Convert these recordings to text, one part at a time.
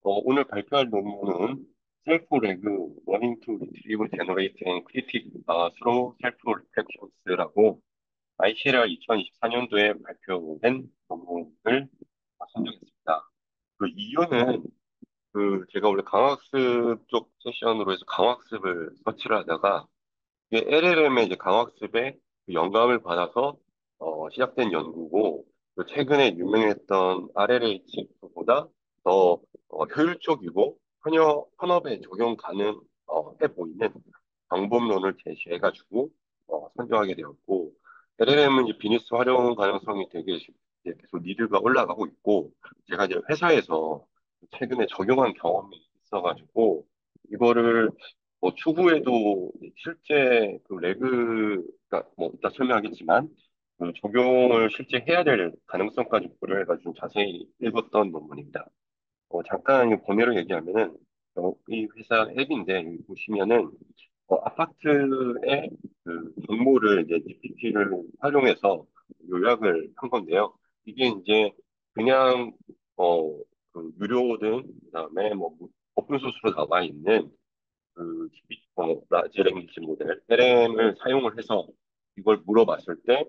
오늘 발표할 논문은 셀프 레그 러닝 투 리트리브 제너레이트 앤 크리틱 스로우 셀프 리플렉션스라고 ICLR 2024년도에 발표된 논문을 선정했습니다. 그 이유는 제가 원래 강학습 쪽 세션으로 해서 강학습을 서치를 하다가 이게 LLM의 이제 강학습에 그 영감을 받아서 시작된 연구고 최근에 유명했던 RLHF보다 더 효율적이고 현업에 적용 가능해 보이는 방법론을 제시해가지고 선정하게 되었고 LLM은 이제 비즈니스 활용 가능성이 되게 이제 계속 니드가 올라가고 있고 제가 이제 회사에서 최근에 적용한 경험이 있어가지고 이거를 추후에도 실제 그 레그가 뭐 이따 설명하겠지만 그 적용을 실제 해야 될 가능성까지 고려해가지고 좀 자세히 읽었던 논문입니다. 잠깐 이 범위를 얘기하면은 이 회사 앱인데 여기 보시면은 아파트의 그 정보를 이제 GPT를 활용해서 요약을 한 건데요. 이게 이제 그냥 그 유료든 그다음에 뭐 오픈 소스로 나와 있는 라지 랭귀지 모델, LM을 사용을 해서 이걸 물어봤을 때,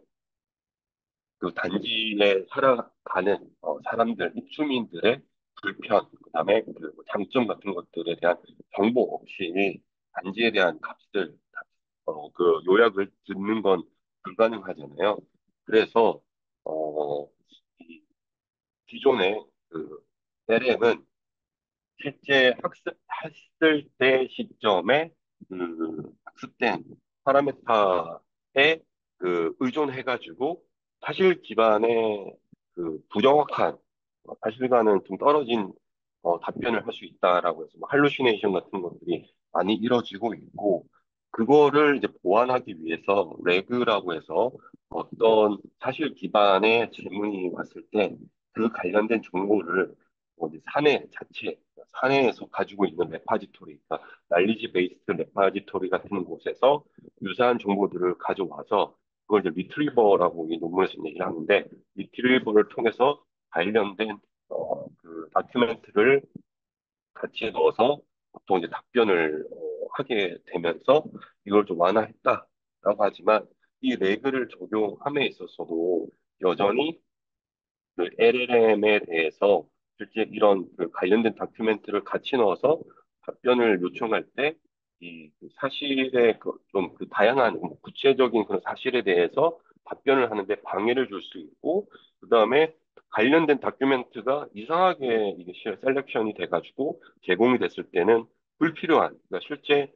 그 단지에 살아가는 사람들, 입주민들의 불편, 그다음에 그 장점 같은 것들에 대한 정보 없이 단지에 대한 값을, 그 요약을 듣는 건 불가능하잖아요. 그래서, 이 기존의 그 LM은 실제 학습했을 때 시점에 학습된 파라메타에 의존해가지고 사실 기반의 부정확한 사실과는 좀 떨어진 답변을 할 수 있다라고 해서 뭐 할루시네이션 같은 것들이 많이 이루어지고 있고 그거를 이제 보완하기 위해서 레그라고 해서 어떤 사실 기반의 질문이 왔을 때 그 관련된 정보를 이제 사내 자체 사내에서 가지고 있는 레파지토리, 그러니까 난리지 베이스드 레파지토리 같은 곳에서 유사한 정보들을 가져와서 그걸 이제 리트리버라고 이 논문에서 얘기를 하는데 리트리버를 통해서 관련된 다큐멘트를 같이 넣어서 보통 이제 답변을 하게 되면서 이걸 좀 완화했다라고 하지만 이 레그를 적용함에 있어서도 여전히 그 LLM에 대해서 실제 이런 그 관련된 다큐멘트를 같이 넣어서 답변을 요청할 때 이 사실의 좀그 다양한 구체적인 그런 사실에 대해서 답변을 하는데 방해를 줄 수 있고 그다음에 관련된 다큐멘트가 이상하게 이게 셀렉션이 돼가지고 제공이 됐을 때는 불필요한 그러니까 실제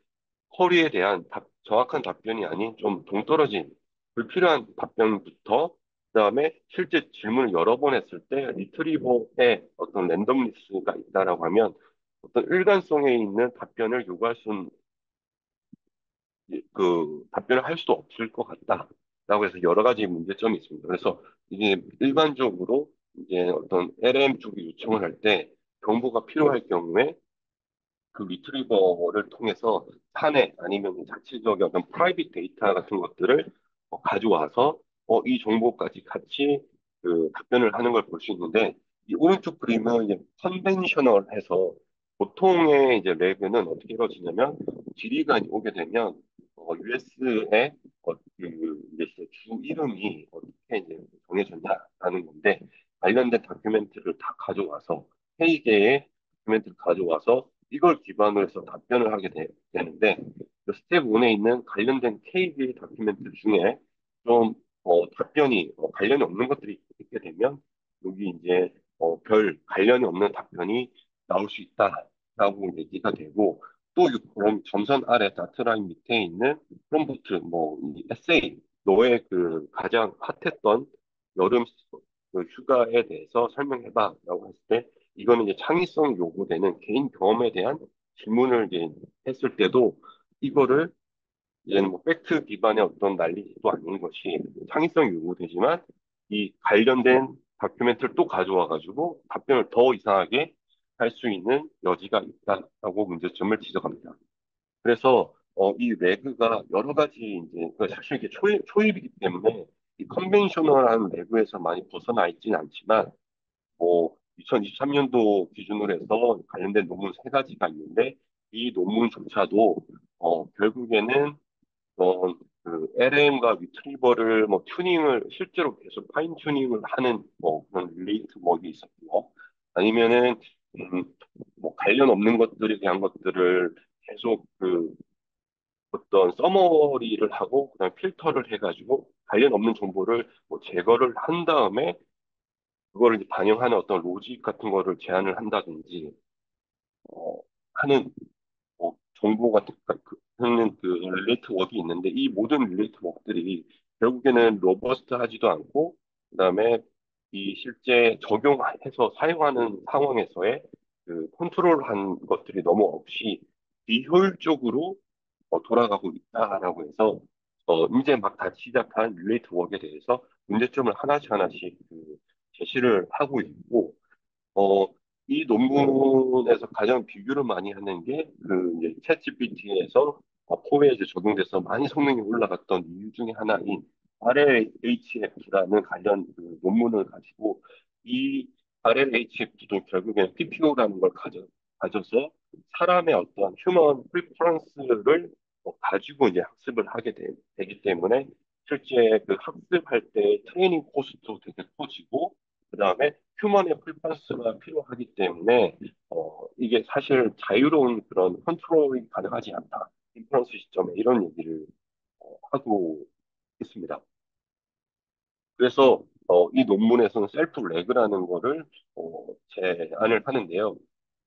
허리에 대한 정확한 답변이 아닌 좀 동떨어진 불필요한 답변부터 그다음에 실제 질문을 여러 번 했을 때 리트리버의 어떤 랜덤리스가 있다라고 하면 어떤 일관성에 있는 답변을 요구할 수는 답변을 할 수도 없을 것 같다라고 해서 여러 가지 문제점이 있습니다. 그래서 이게 일반적으로 이제 어떤 LM 쪽이 요청을 할 때 정보가 필요할 경우에 그 리트리버를 통해서 사내 아니면 자체적인 어떤 프라이빗 데이터 같은 것들을 가져와서 이 정보까지 같이 답변을 하는 걸 볼 수 있는데 이 오른쪽 그림은 이제 컨벤셔널해서 보통의 이제 레그는 어떻게 이루어지냐면 질의가 오게 되면 US의 이제 주 이름이 어떻게 이제 정해졌냐라는 건데 관련된 다큐멘트를 다 가져와서 회의계에 다큐멘트를 가져와서 이걸 기반으로 해서 답변을 하게 되는데 그 스텝 1에 있는 관련된 KB 다큐멘트 중에 좀 답변이 관련이 없는 것들이 있게 되면 여기 이제 별 관련이 없는 답변이 나올 수 있다라고 얘기가 되고 또 그럼 점선 아래 다트라인 밑에 있는 프롬프트 뭐이 에세이 너의 그 가장 핫했던 여름 휴가에 대해서 설명해봐라고 했을 때 이거는 이제 창의성 요구되는 개인 경험에 대한 질문을 이제 했을 때도 이거를 이제는 뭐 팩트 기반의 어떤 난리도 아닌 것이 창의성 요구되지만 이 관련된 다큐멘트를 또 가져와 가지고 답변을 더 이상하게 할 수 있는 여지가 있다라고 문제점을 지적합니다. 그래서 이 레그가 여러 가지 이제 사실 이게 초입이기 때문에 이 컨벤셔널한 레그에서 많이 벗어나 있지는 않지만 뭐 2023년도 기준으로 해서 관련된 논문 세 가지가 있는데 이 논문조차도 결국에는 LM과 리트리버를 뭐 튜닝을 실제로 계속 파인 튜닝을 하는 뭐 그런 릴레이트 work이 있었고요. 아니면은 음, 뭐 관련 없는 것들에 대한 것들을 계속 어떤 서머리를 하고 그다음 필터를 해가지고 관련 없는 정보를 뭐 제거를 한 다음에 그거를 이제 반영하는 어떤 로직 같은 거를 제안을 한다든지 어, 하는 정보 같은 하는 릴레이트 웍이 있는데 이 모든 릴레이트 웍들이 결국에는 로버스트하지도 않고 그다음에 이 실제 적용해서 사용하는 상황에서의 컨트롤한 것들이 너무 없이 비효율적으로 돌아가고 있다라고 해서 이제 막 다시 시작한 릴레이트 웍에 대해서 문제점을 하나씩 하나씩 제시를 하고 있고 어, 이 논문에서 가장 비교를 많이 하는 게 이제 챗GPT에서 코에 이제 적용돼서 많이 성능이 올라갔던 이유 중에 하나인 RLHF라는 관련 논문을 가지고 이 RLHF도 결국엔 PPO라는 걸 가져서 사람의 어떤 휴먼 프리퍼런스를 가지고 이제 학습을 하게 되기 때문에 실제 학습할 때 트레이닝 코스트도 되게 커지고 그다음에 휴먼의 프리퍼런스가 필요하기 때문에 이게 사실 자유로운 그런 컨트롤이 가능하지 않다. 인퍼런스 시점에 이런 얘기를 하고 있습니다. 그래서 이 논문에서는 셀프 레그라는 거를 제안을 하는데요.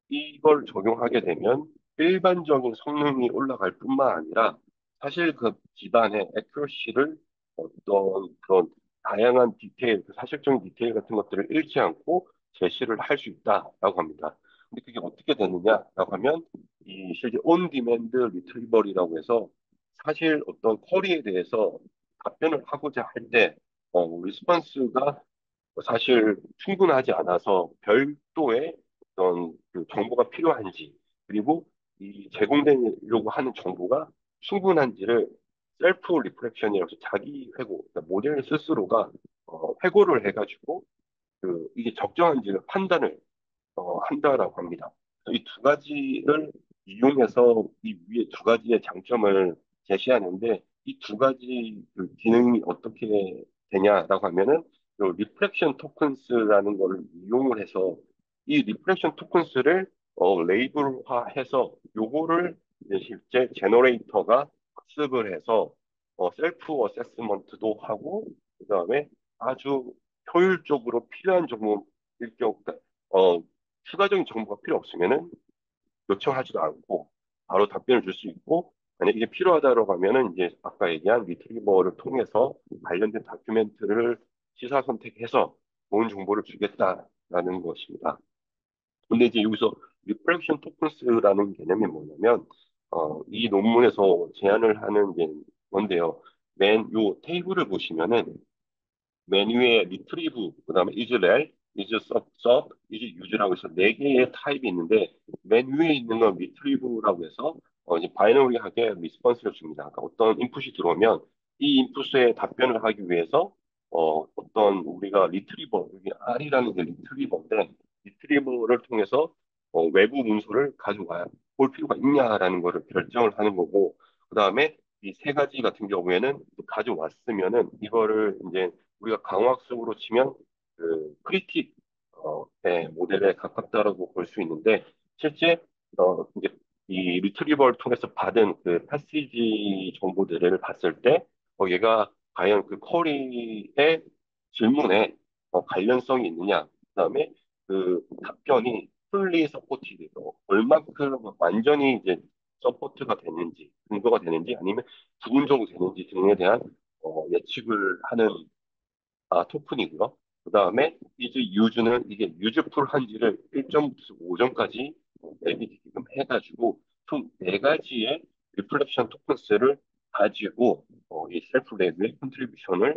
이걸 적용하게 되면 일반적인 성능이 올라갈 뿐만 아니라 사실 그 기반의 애큐러시를 어떤 그런 다양한 디테일, 사실적인 디테일 같은 것들을 잃지 않고 제시를 할 수 있다라고 합니다. 근데 그게 어떻게 되느냐라고 하면 이 실제 온 디맨드 리트리버리라고 해서 사실 어떤 쿼리에 대해서 답변을 하고자 할 때 리스폰스가 사실 충분하지 않아서 별도의 어떤 정보가 필요한지 그리고 이 제공되려고 하는 정보가 충분한지를 셀프 리프렉션이라고 해서 자기 회고, 그러니까 모델 스스로가 회고를 해가지고 이게 적정한지를 판단을 한다라고 합니다. 이 두 가지를 이용해서 이 위에 두 가지의 장점을 제시하는데 이 두 가지 기능이 어떻게 되냐라고 하면은 리프렉션 토큰스라는 거를 이용을 해서 이 리프렉션 토큰스를 레이블화해서 요거를 이제 실제 제너레이터가 학습을 해서 셀프 어세스먼트도 하고 그다음에 아주 효율적으로 필요한 정보 일정 어, 추가적인 정보가 필요 없으면은 요청하지도 않고 바로 답변을 줄 수 있고 만약 이게 필요하다고 하면은 이제 아까 얘기한 리트리버를 통해서 관련된 다큐멘트를 시사 선택해서 좋은 정보를 주겠다라는 것입니다. 근데 이제 여기서 리프렉션 토큰스라는 개념이 뭐냐면 이 논문에서 제안을 하는 게 뭔데요. 맨 요 테이블을 보시면은 메뉴에 리트리브, 그다음에 isRel, isSub, isUse라고 해서 네 개의 타입이 있는데 맨 위에 있는 건 리트리브라고 해서 이제 바이너리하게 리스폰스를 줍니다. 그러니까 어떤 인풋이 들어오면 이 인풋에 답변을 하기 위해서 어떤 우리가 리트리버, 여기 R이라는 게 리트리버인데 리트리버를 통해서 외부 문서를 가져와 볼 필요가 있냐라는 거를 결정을 하는 거고 그다음에 이 세 가지 같은 경우에는 가져왔으면은 이거를 이제 우리가 강화학습으로 치면 크리틱 모델에 가깝다라고 볼 수 있는데 실제 이제 이 리트리버를 통해서 받은 그 패시지 정보들을 봤을 때 얘가 과연 그 쿼리의 질문에 관련성이 있느냐 그다음에 그 답변이 풀리 서포티드 얼만큼 완전히 이제 서포트가 되는지 근거가 되는지 아니면 부분적으로 되는지 등에 대한 예측을 하는 토큰이고요. 그 다음에 이제 유즈는 이게 유즈풀한지를 1점부터 5점까지 앱이 지금 해가지고 총 네 가지의 리플렉션 토큰스를 가지고 이 셀프 레그의 컨트리뷰션을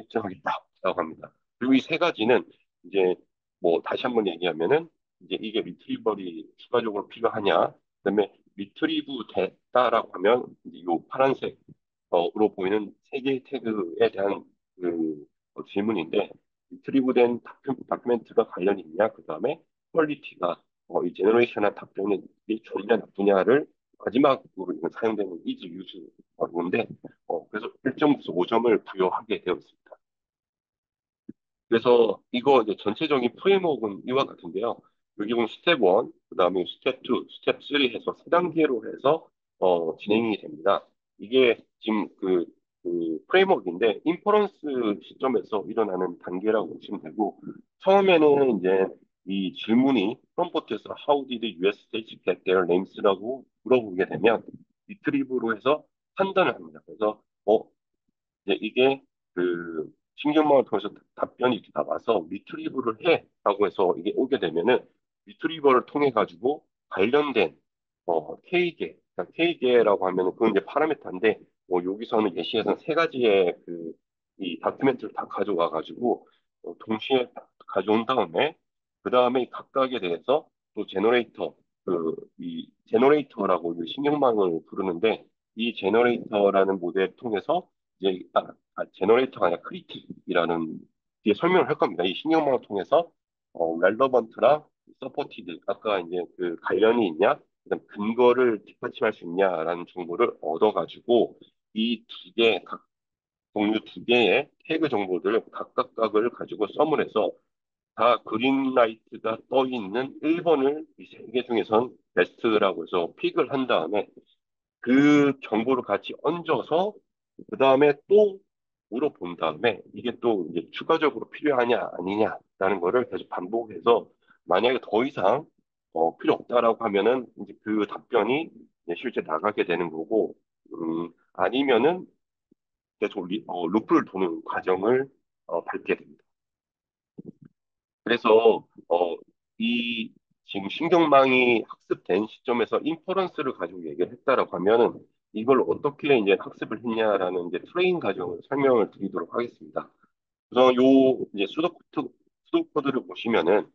입증하겠다라고 합니다. 그리고 이 세 가지는 이제 뭐 다시 한번 얘기하면은 이제 이게 리트리버리 추가적으로 필요하냐, 그다음에 리트리브 됐다라고 하면 이제 요 파란색으로 보이는 세 개의 태그에 대한 그 질문인데 리트리브된 다큐멘트가 관련이 있냐, 그 다음에 퀄리티가 이 제너레이션한 답변이 좋냐 나쁘냐를 마지막으로 이건 사용되는 이즈 유즈인데 그래서 1점에서 5점을 부여하게 되어 있습니다. 그래서 이거 이제 전체적인 프레임워크는 이와 같은데요. 여기 보면 스텝 1, 그다음에 스텝 2, 스텝 3 해서 세 단계로 해서 진행이 됩니다. 이게 지금 그 프레임워크인데 인퍼런스 시점에서 일어나는 단계라고 보시면 되고 처음에는 이제 이 질문이 프롬프트에서 How did US states get their names라고 물어보게 되면 리트리브로 해서 판단을 합니다. 그래서 이제 이게 그 신경망을 통해서 답변이 이렇게 나와서 리트리브를 해라고 해서 이게 오게 되면은 리트리버를 통해 가지고 관련된 K개, 그러니까 K개라고 하면은 그건 이제 파라미터인데 여기서는 예시에서는 세 가지의 그 이 다큐멘트를 다 가져와 가지고 동시에 가져온 다음에 그 다음에 각각에 대해서 또 제너레이터 그 이 제너레이터라고 이 신경망을 부르는데 이 제너레이터라는 모델을 통해서 이제 제너레이터가 아니라 크리틱이라는 뒤에 설명을 할 겁니다. 이 신경망을 통해서 relevant랑 서포티드 아까 이제 그 관련이 있냐, 그다음 근거를 뒷받침할 수 있냐라는 정보를 얻어가지고 이 두 개, 각 종류 두 개의 태그 정보들을 각각각을 가지고 썸을 해서 다 그린라이트가 떠 있는 1번을 이 세 개 중에선 베스트라고 해서 픽을 한 다음에 그 정보를 같이 얹어서 그 다음에 또 물어본 다음에 이게 또 이제 추가적으로 필요하냐 아니냐라는 거를 계속 반복해서 만약에 더 이상 필요 없다라고 하면은 이제 그 답변이 이제 실제 나가게 되는 거고 아니면은 계속 루프를 도는 과정을 밟게 됩니다. 그래서 이 지금 신경망이 학습된 시점에서 인퍼런스를 가지고 얘기를 했다라고 하면은 이걸 어떻게 이제 학습을 했냐라는 이제 트레인 과정을 설명을 드리도록 하겠습니다. 그래서 요 이제 수도코드를 보시면은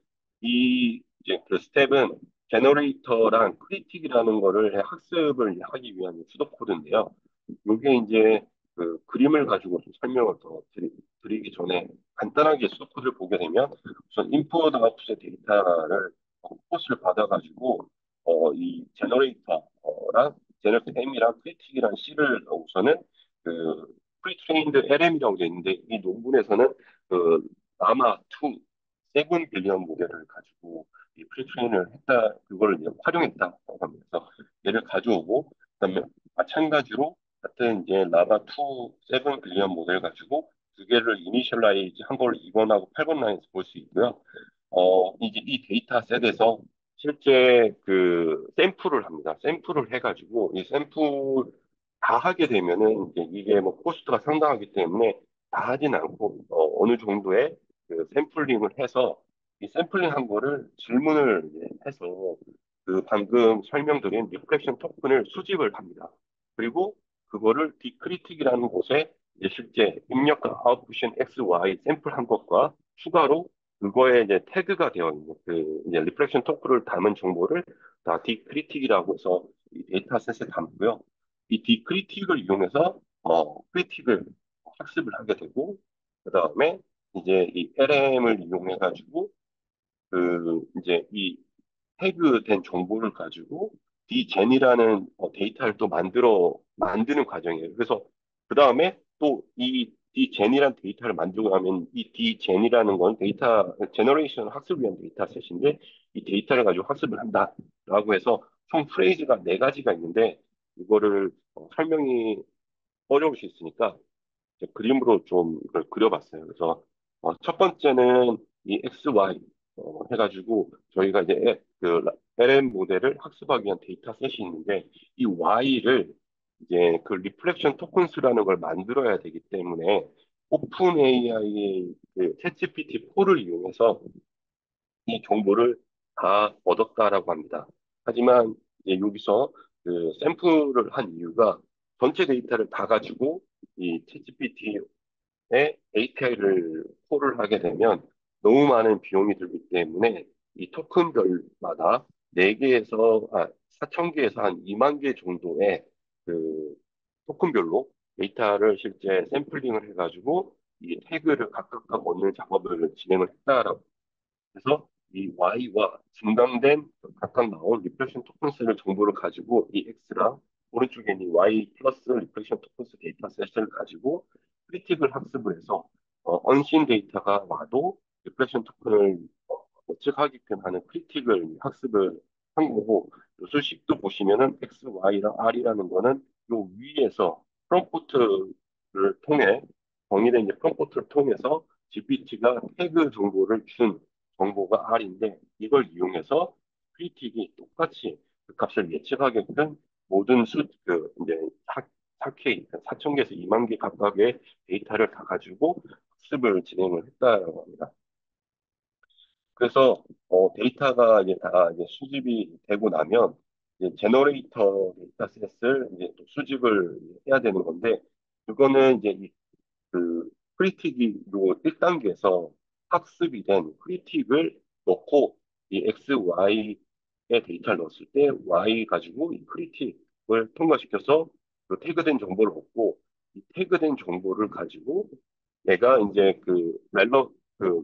이 이제 그 스텝은 제너레이터랑 크리틱이라는 거를 학습을 하기 위한 수도코드인데요. 요게 이제 그 그림을 가지고 좀 설명을 더 드리기 전에 간단하게 수도코드를 보게 되면 우선 인풋 아웃풋의 데이터를 포스를 받아가지고 이 제너레이터랑 제너레이터 M이랑 크리틱이랑 C를 우선은 그 프리트레인드 LM이라고 되어 있는데 이 논문에서는 그 라마 2 세븐 빌리언 모델을 가지고 이 프리트레인을 했다 그걸 이제 활용했다고 하면서 얘를 가져오고 그다음에 마찬가지로 같은 이제 라마 2 세븐 빌리언 모델 가지고 두 개를 이니셜라이즈 한 걸 2번하고 8번 라인에서 볼 수 있고요. 이제 이 데이터 셋에서 실제 그 샘플을 합니다. 샘플을 해가지고 이 샘플 다 하게 되면은 이제 이게 뭐 코스트가 상당하기 때문에 다 하진 않고 어느 정도의 그 샘플링을 해서 이 샘플링 한 거를 질문을 이제 해서 그 방금 설명드린 리플렉션 토큰을 수집을 합니다. 그리고 그거를 디크리틱이라는 곳에 이제 실제 입력과 아웃풋인 X, Y 샘플 한 것과 추가로 그거에 이제 태그가 되어 있는 그 이제 리플렉션 토크를 담은 정보를 다 디크리틱이라고 해서 이 데이터셋에 담고요. 이 디크리틱을 이용해서 크리틱을 학습을 하게 되고 그 다음에 이제 이 LM을 이용해 가지고 그 이제 이 태그된 정보를 가지고 디젠이라는 데이터를 또 만드는 과정이에요. 그래서 그 다음에 또 이 디젠이라는 데이터를 만들고 나면 이 디젠이라는 건 데이터 제너레이션 학습을 위한 데이터셋인데 이 데이터를 가지고 학습을 한다라고 해서 총 프레이즈가 네 가지가 있는데 이거를 설명이 어려울 수 있으니까 이제 그림으로 좀 이걸 그려봤어요. 그래서 첫 번째는 이 XY 해가지고 저희가 이제 그 LM 모델을 학습하기 위한 데이터셋이 있는데 이 Y를 이제 그 리플렉션 토큰스라는 걸 만들어야 되기 때문에 오픈 AI의 그 챗GPT-4를 이용해서 이 정보를 다 얻었다라고 합니다. 하지만 이제 여기서 그 샘플을 한 이유가 전체 데이터를 다 가지고 이 챗GPT의 API를 콜을 하게 되면 너무 많은 비용이 들기 때문에 이 토큰별마다 4개에서 4,000개에서 한 2만 개 정도의 그 토큰별로 데이터를 실제 샘플링을 해가지고 이 태그를 각각 얻는 작업을 진행을 했다라고. 그래서 이 Y와 증강된 각각 나온 리플렉션 토큰스를 정보를 가지고 이 X랑 오른쪽에 있는 Y 플러스 리플렉션 토큰스 데이터 셋을 가지고 크리틱을 학습을 해서 언신 데이터가 와도 리플렉션 토큰을 예측하게끔 하는 크리틱을 학습을 한 거고 요 수식도 보시면은 X, Y랑 R이라는 거는 요 위에서 프롬프트를 통해 정의된 이제 프롬프트를 통해서 GPT가 태그 정보를 준 정보가 R인데 이걸 이용해서 크리틱이 똑같이 그 값을 예측하게끔 모든 이제 4K, 4,000개에서 2만 개 각각의 데이터를 다 가지고 학습을 진행을 했다고 합니다. 그래서 데이터가 이제 다 이제 수집이 되고 나면 이제 제너레이터 데이터셋을 이제 또 수집을 해야 되는 건데 그거는 이제 그 크리틱이 요 1단계에서 학습이 된 크리틱을 넣고 이 X, Y의 데이터를 넣었을 때 Y 가지고 이 크리틱을 통과시켜서 그 태그된 정보를 얻고 이 태그된 정보를 가지고 내가 이제 그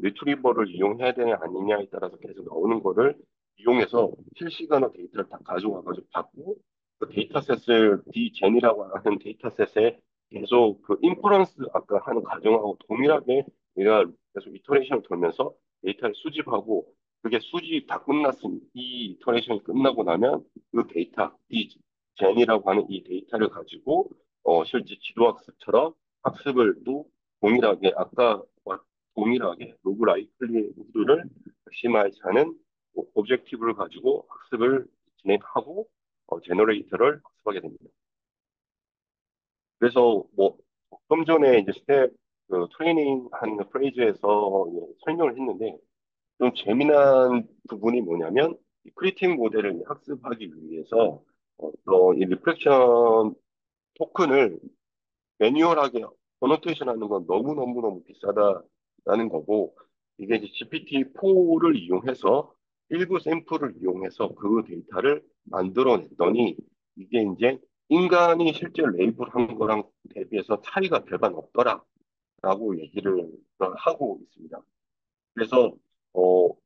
리트리버를 이용해야 되냐 아니냐에 따라서 계속 나오는 거를 이용해서 실시간으로 데이터를 다 가져와가지고 받고 그 데이터셋을 디젠이라고 하는 데이터셋에 계속 그 인퍼런스 아까 하는 과정하고 동일하게 내가 계속 이터레이션을 돌면서 데이터를 수집하고 그게 수집이 다 끝났으면 이 이터레이션이 끝나고 나면 그 데이터 디젠이라고 하는 이 데이터를 가지고 실제 지도학습처럼 학습을 또 동일하게 아까와 동일하게 로그 라이클리후드를 맥시마이즈 하는 오브젝티브를 가지고 학습을 진행하고 제너레이터를 학습하게 됩니다. 그래서 뭐 좀 전에 이제 스텝 그 트레이닝 하는 프레이즈에서 설명을 했는데 좀 재미난 부분이 뭐냐면 이 크리틱 모델을 학습하기 위해서 이 리플렉션 토큰을 매뉴얼하게 어노테이션 하는 건 너무너무너무 비싸다라는 거고, 이게 이제 GPT-4를 이용해서 일부 샘플을 이용해서 그 데이터를 만들어냈더니, 이게 이제 인간이 실제 레이블한 거랑 대비해서 차이가 별반 없더라라고 얘기를 하고 있습니다. 그래서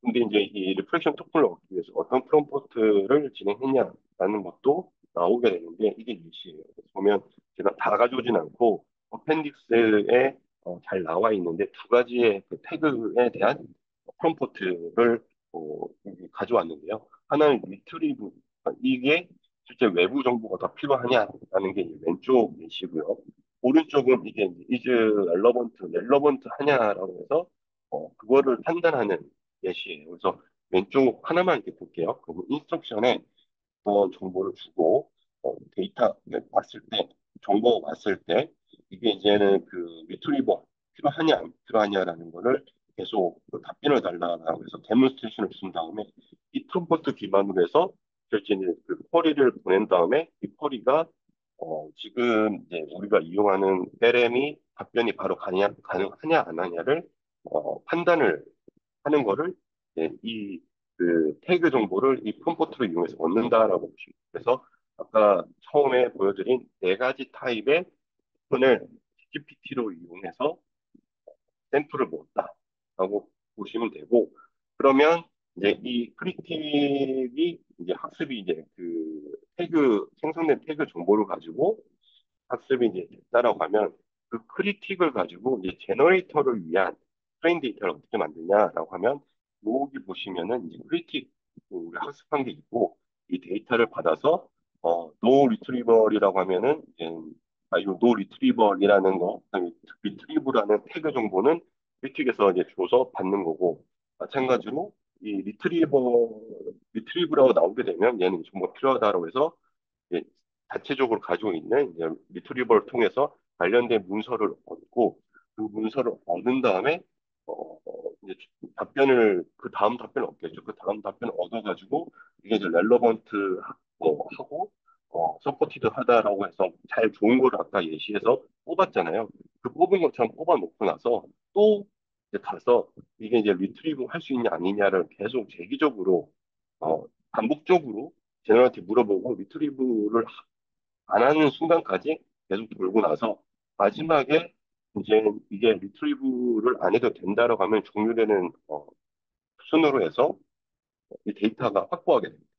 근데 이제 이 리플렉션 토큰을 얻기 위해서 어떤 프롬프트를 진행했냐라는 것도 나오게 되는데 이게 예시예요. 그래서 보면 제가 다 가져오진 않고 어펜딕스에 잘 나와 있는데 두 가지의 그 태그에 대한 프롬프트를 가져왔는데요. 하나는 리트리브, 이게 실제 외부 정보가 더 필요하냐라는 게 이제 왼쪽 예시고요. 오른쪽은 이게 이제 is relevant 하냐라고 해서 그거를 판단하는 예시예요. 그래서 왼쪽 하나만 이렇게 볼게요. 그럼 인스트럭션에 정보를 주고 데이터 왔을 때 정보가 왔을 때 이게 이제는 그 리트리버 필요하냐 안 필요하냐라는 거를 계속 그 답변을 달라고 해서 데몬스트레이션을 준 다음에 이 프롬프트 기반으로 해서 실제 이제 그 쿼리를 보낸 다음에 이 쿼리가 지금 이제 우리가 이용하는 LM이 답변이 바로 가능하냐 안 하냐를 판단을 하는 거를 이그 태그 정보를 이 컴포트를 이용해서 얻는다라고 보시면 돼요. 그래서 아까 처음에 보여드린 네 가지 타입의 폰을 GPT로 이용해서 샘플을 모았다라고 보시면 되고 그러면 이제 이 크리틱이 이제 학습이 이제 그 태그 생성된 태그 정보를 가지고 학습이 이제 됐다라고 하면 그 크리틱을 가지고 이제 제너레이터를 위한 트레인 데이터를 어떻게 만드냐라고 하면 여기 보시면은 이제 크리틱 우리 학습한 게 있고 이 데이터를 받아서 노 리트리버이라고 하면은 이제 이노 리트리버이라는 거 리트리브라는 태그 정보는 크리틱에서 이제 줘서 받는 거고 마찬가지로 이 리트리브라고 나오게 되면 얘는 정보가 필요하다라고 해서 이제 자체적으로 가지고 있는 이제 리트리버를 통해서 관련된 문서를 얻고 그 문서를 얻은 다음에 이제 답변을 그 다음 답변을 얻겠죠. 그 다음 답변을 얻어가지고 이게 이제 렐러번트 하고 서포티드 하다라고 해서 잘 좋은 거를 아까 예시해서 뽑았잖아요. 그 뽑은 것처럼 뽑아놓고 나서 또 이제 가서 이게 이제 리트리브 할 수 있냐 아니냐를 계속 재기적으로 반복적으로 제너한테 물어보고 리트리브를 안 하는 순간까지 계속 돌고 나서 마지막에 이제 이게 리트리브를 안 해도 된다라고 하면 종류되는 순으로 해서 이 데이터가 확보하게 됩니다.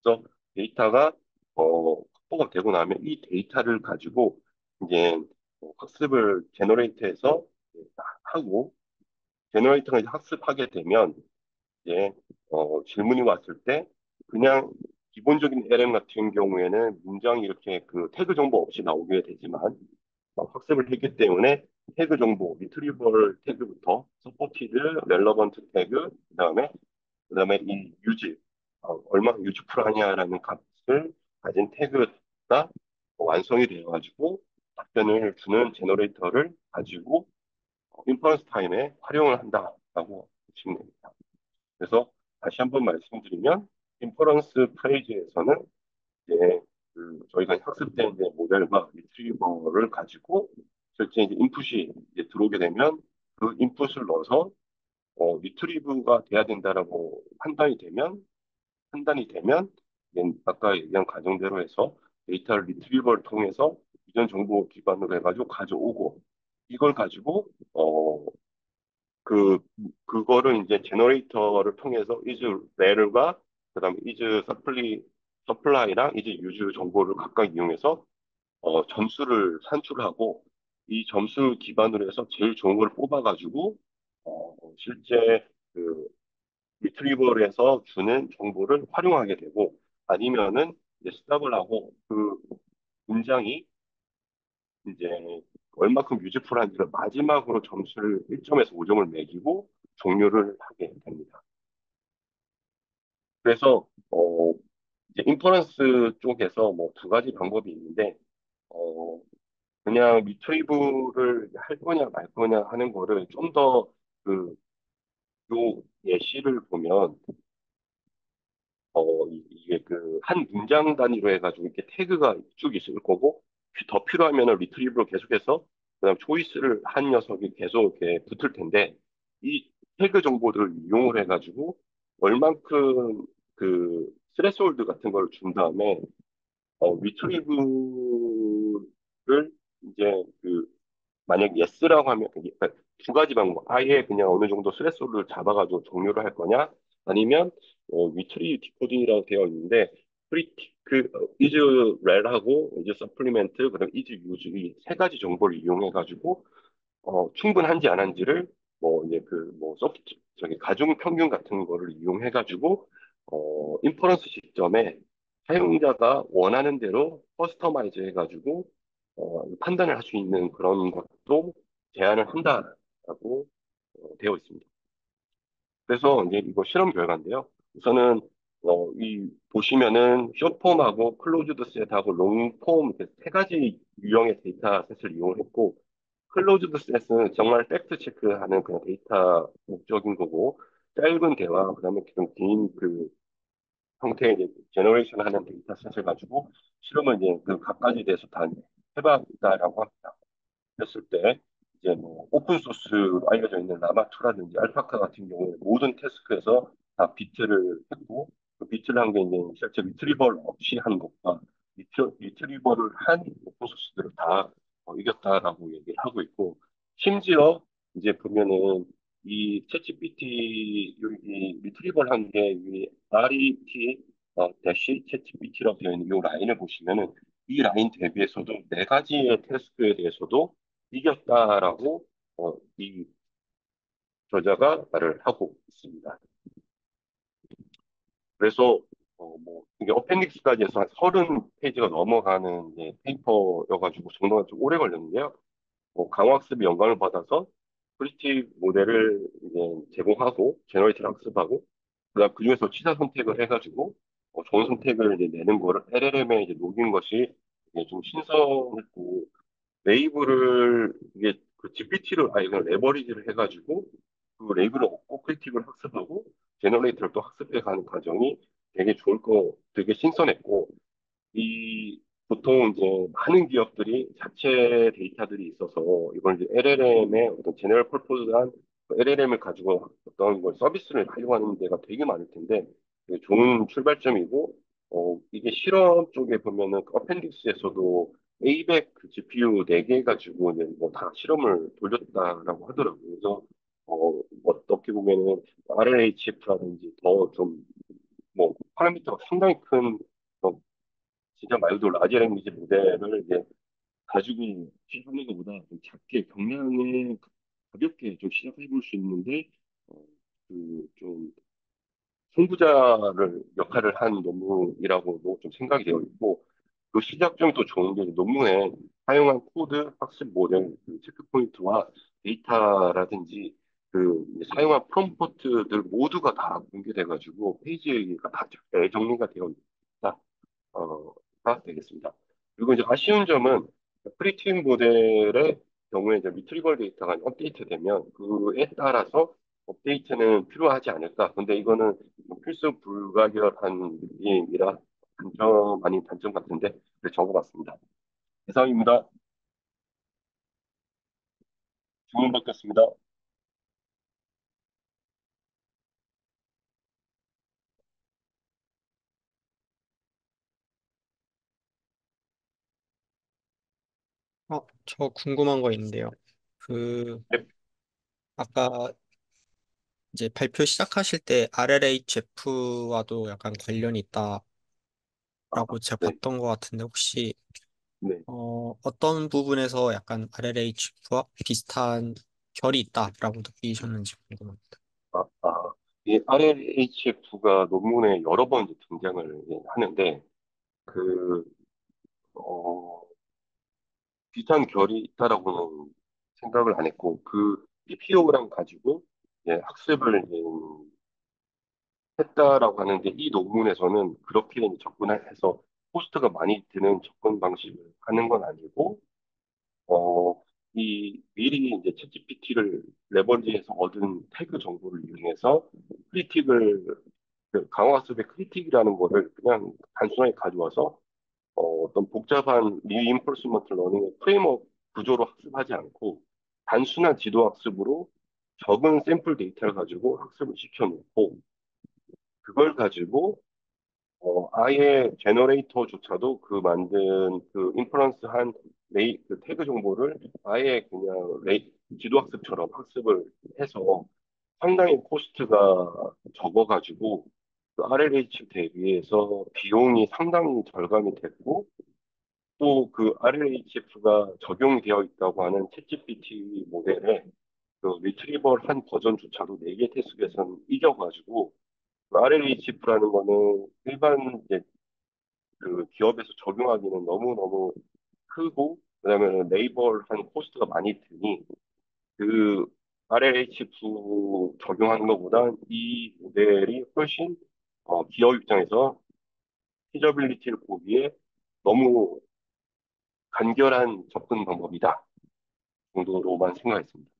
그래서 데이터가 확보가 되고 나면 이 데이터를 가지고 이제 학습을 제너레이트해서 하고 제너레이터가 이제 학습하게 되면 이제 질문이 왔을 때 그냥 기본적인 LM 같은 경우에는 문장이 이렇게 그 태그 정보 없이 나오게 되지만 학습을 했기 때문에 태그 정보, 리트리버럴 태그부터 서포티드, 렐러번트 태그, 그다음에 이 유지, 얼마나 유즈풀하냐라는 값을 가진 태그가 완성이 되어가지고 답변을 주는 제너레이터를 가지고 인퍼런스 타임에 활용을 한다라고 보시면 됩니다. 그래서 다시 한번 말씀드리면 인퍼런스 프레이즈에서는 이제 저희가 학습된 이제 모델과 리트리버를 가지고 실제 이제 인풋이 이제 들어오게 되면 그 인풋을 넣어서 리트리브가 돼야 된다라고 판단이 되면 아까 얘기한 과정대로 해서 데이터를 리트리버를 통해서 이전 정보 기반으로 해가지고 가져오고 이걸 가지고 그 그거를 이제 제너레이터를 통해서 is val과 그다음에 is supply랑 is use 정보를 각각 이용해서 점수를 산출하고 이 점수 기반으로 해서 제일 좋은 걸 뽑아가지고 실제 그 리트리버에서 주는 정보를 활용하게 되고 아니면은 이제 스탑을 하고 그 문장이 이제 얼마큼 유즈풀한지를 마지막으로 점수를 1점에서 5점을 매기고 종료를 하게 됩니다. 그래서 이제 인퍼런스 쪽에서 뭐 두 가지 방법이 있는데 어, 그냥 리트리브를 할 거냐 말 거냐 하는 거를 좀 더 그 요 예시를 보면 이게 그 한 문장 단위로 해가지고 이렇게 태그가 쭉 있을 거고 더 필요하면은 리트리브로 계속해서 그다음 초이스를 한 녀석이 계속 이렇게 붙을 텐데 이 태그 정보들을 이용을 해가지고 얼만큼 그 스레스홀드 같은 걸 준 다음에 리트리브를 이제 그 만약 예스라고 하면 그러니까 두 가지 방법. 아예 그냥 어느 정도 스레스홀드를 잡아가지고 종료를 할 거냐? 아니면 위트리 디코딩이라고 되어 있는데 is rel하고 is supplement 그다음 is use 이 세 가지 정보를 이용해 가지고 충분한지 안 한지를 뭐 이제 그 뭐 소프트 저기 가중 평균 같은 거를 이용해 가지고 인퍼런스 시점에 사용자가 원하는 대로 커스터마이즈 해가지고 판단을 할 수 있는 그런 것도 제한을 한다라고 되어 있습니다. 그래서 이제 이거 실험 결과인데요. 우선은 이 보시면은 숏폼하고 클로즈드 셋하고 롱폼 이렇게 세 가지 유형의 데이터 셋을 이용했고 클로즈드 셋은 정말 팩트 체크하는 그냥 데이터 목적인 거고 짧은 대화 그다음에 긴그 형태의 이제 제너레이션 하는 데이터셋을 가지고 실험을 이제 그 각가지 대해서 다 해봤다라고 합니다. 했을 때 이제 뭐 오픈 소스로 알려져 있는 라마2라든지 알파카 같은 경우에 모든 태스크에서 다 비트를 했고 그 비트를 한 게 이제 실제 리트리버를 없이 한 것과 리트리버를 한 오픈 소스들을 다 이겼다라고 얘기를 하고 있고 심지어 이제 보면은 이 챗GPT 이 리트리버를 한 게 이 RET 대시 챗GPT라고 되어 있는 이 라인을 보시면은 이 라인 대비해서도 네 가지의 태스크에 대해서도 이겼다라고 이 저자가 말을 하고 있습니다. 그래서 뭐 이게 어펜딕스까지 해서 한 30페이지가 넘어가는 이제 페이퍼여가지고 정도가 좀 오래 걸렸는데요. 강화학습이 영감을 받아서 프리티브 모델을 이제 제공하고 제너레이터 학습하고 그다음 그중에서 취사 선택을 해가지고 좋은 선택을 이제 내는 거를 LLM에 이제 녹인 것이 이게 좀 신선했고 레이블을 이게 그 GPT를 아예 그냥 레버리지를 해가지고 그 레이블을 얻고 크리틱을 학습하고 제너레이터를 또 학습해 가는 과정이 되게 신선했고 이 보통 이제 많은 기업들이 자체 데이터들이 있어서 이걸 이제 LLM의 어떤 제너럴 퍼포즈한 LLM을 가지고 어떤 걸 서비스를 활용하는 데가 되게 많을 텐데 되게 좋은 출발점이고 이게 실험 쪽에 보면은 어펜딕스에서도 A100 그 GPU 4개 가지고 이제 뭐다 실험을 돌렸다라고 하더라고요. 그래서 어떻게 보면은 RLHF라든지 더 좀 뭐 파라미터가 상당히 큰 진짜 말 그대로 라지 랭귀지 모델을 이제 가지고 시작하는 것보다 좀 작게 경량에 가볍게 좀 시작해 볼 수 있는데 그좀 선구자를 역할을 한 논문이라고도 좀 생각이 되어 있고 그 시작점이 또 좋은 게 논문에 사용한 코드, 학습 모델, 그 체크 포인트와 데이터라든지 그 사용한 프롬프트들 모두가 다 공개돼가지고 페이지가 다 정리가 되어 있다. 파악되겠습니다. 그리고 이제 아쉬운 점은 프리트윈 모델의 경우에 이제 리트리버 데이터가 업데이트되면 그에 따라서 업데이트는 필요하지 않을까. 근데 이거는 필수 불가결한 느낌이라 단점 아닌 단점 같은데 그래 적어봤습니다. 이상입니다. 질문 받겠습니다. 저 궁금한 거 있는데요. 그, 네. 아까 이제 발표 시작하실 때 RLHF와도 약간 관련이 있다라고 아, 제가 네. 봤던 것 같은데, 혹시, 네. 어떤 부분에서 약간 RLHF와 비슷한 결이 있다라고 느끼셨는지 궁금합니다. 이 RLHF가 논문에 여러 번 이제 등장을 하는데 그 어, 비슷한 결이 있다라고는 생각을 안 했고, 그 PPO랑 가지고 학습을 이제 했다라고 하는데, 이 논문에서는 그렇게 이제 접근해서 코스트가 많이 드는 접근 방식을 하는 건 아니고, 어, 이 미리 이제 챗GPT를 레버리지해서 얻은 태그 정보를 이용해서 크리틱을, 그 강화학습의 크리틱이라는 거를 그냥 단순하게 가져와서 어떤 복잡한 리인포스먼트 러닝의 프레임워크 구조로 학습하지 않고 단순한 지도 학습으로 적은 샘플 데이터를 가지고 학습을 시켜놓고 그걸 가지고 아예 제너레이터조차도 그 만든 그 인퍼런스한 그 태그 정보를 아예 그냥 지도 학습처럼 학습을 해서 상당히 코스트가 적어가지고 그 RLH 대비해서 비용이 상당히 절감이 됐고 또 그 RLHF가 적용되어 있다고 하는 챗GPT 모델에 그 리트리버 한 버전조차도 4개 태수에서는 이겨가지고 RLHF라는 거는 일반 이제 그 기업에서 적용하기는 너무너무 크고 그다음에 네이버한 코스트가 많이 드니 그 RLHF 적용하는 것보다 이 모델이 훨씬 기업 입장에서 피저빌리티를 보기에 너무 간결한 접근 방법이다 정도로만 생각했습니다.